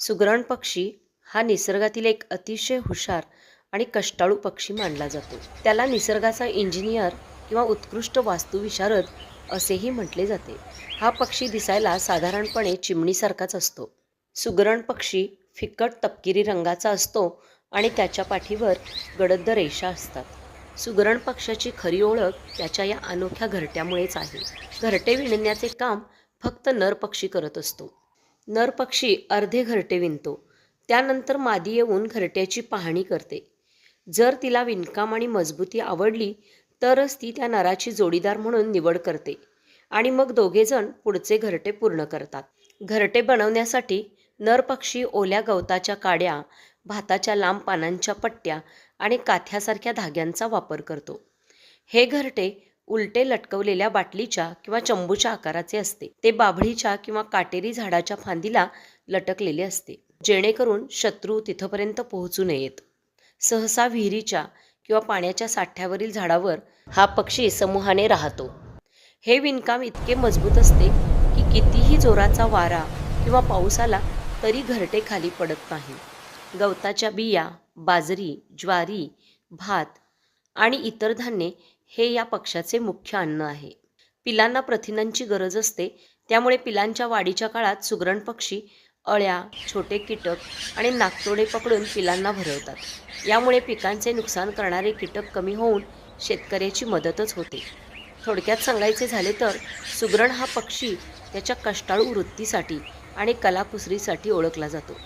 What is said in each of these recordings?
सुगरण पक्षी हा निसर्गातील एक अतिशय हुशार आणि कष्टाळू पक्षी मानला जातो. त्याला निसर्गाचा इंजिनियर किंवा उत्कृष्ट वास्तुविशारद असेही म्हटले जाते. हा पक्षी दिसायला साधारणपणे चिमणीसारखाच असतो. सुगरण पक्षी फिकट तपकिरी रंगाचा असतो आणि त्याच्या पाठीवर गडद रेषा असतात. सुगरण पक्ष्याची खरी ओळख त्याच्या या अनोख्या घरट्यामुळेच आहे. घरटे विणण्याचे काम फक्त नर पक्षी करत असतो. नर पक्षी अर्धे घरटे विणतो. त्यानंतर मादी येऊन घरट्याची पाहणी करते. जर तिला विणकाम आणि मजबूती आवडली तरच ती त्या नराची जोडीदार म्हणून निवड करते आणि मग दोघेजण पुढचे घरटे पूर्ण करतात. घरटे बनवण्यासाठी नर पक्षी ओल्या गवताच्या काड्या, भाताच्या लांब पानांच्या पट्ट्या आणि काथ्यासारख्या धाग्यांचा वापर करतो. हे घरटे उलटे लटकवलेल्या बाटलीच्या किंवा चंबूच्या आकाराचे असते. ते बाभळीच्या किंवा काटेरी झाडाच्या फांदीला लटकलेले असते, जेणेकरून शत्रू तिथपर्यंत पोहोचू नयेत. सहसा विहिरीच्या किंवा पाण्याच्या साठ्यावरील झाडावर हा पक्षी समूहाने राहतो. हे विणकाम इतके मजबूत असते की कितीही जोराचा वारा किंवा पाऊस आला तरी घरटे खाली पडत नाही. गवताच्या बिया, बाजरी, ज्वारी, भात आणि इतर धान्ये हे या पक्ष्याचे मुख्य अन्न आहे. पिलांना प्रथिनांची गरज असते, त्यामुळे पिलांच्या वाढीच्या काळात सुगरण पक्षी अळ्या, छोटे कीटक आणि नाकतोडे पकडून पिलांना भरवतात. यामुळे पिकांचे नुकसान करणारे कीटक कमी होऊन शेतकऱ्याची मदतच होते. थोडक्यात सांगायचे झाले तर सुगरण हा पक्षी त्याच्या कष्टाळू वृत्तीसाठी आणि कलाकुसरीसाठी ओळखला जातो.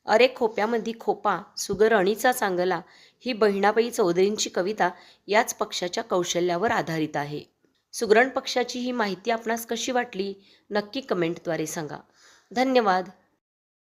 अरे खोप्यामध्ये खोपा सुगरणीचा चांगला ही बहिणाबाई चौधरींची कविता याच पक्षाच्या कौशल्यावर आधारित आहे. सुगरण पक्षाची ही माहिती आपणास कशी वाटली नक्की कमेंटद्वारे सांगा. धन्यवाद.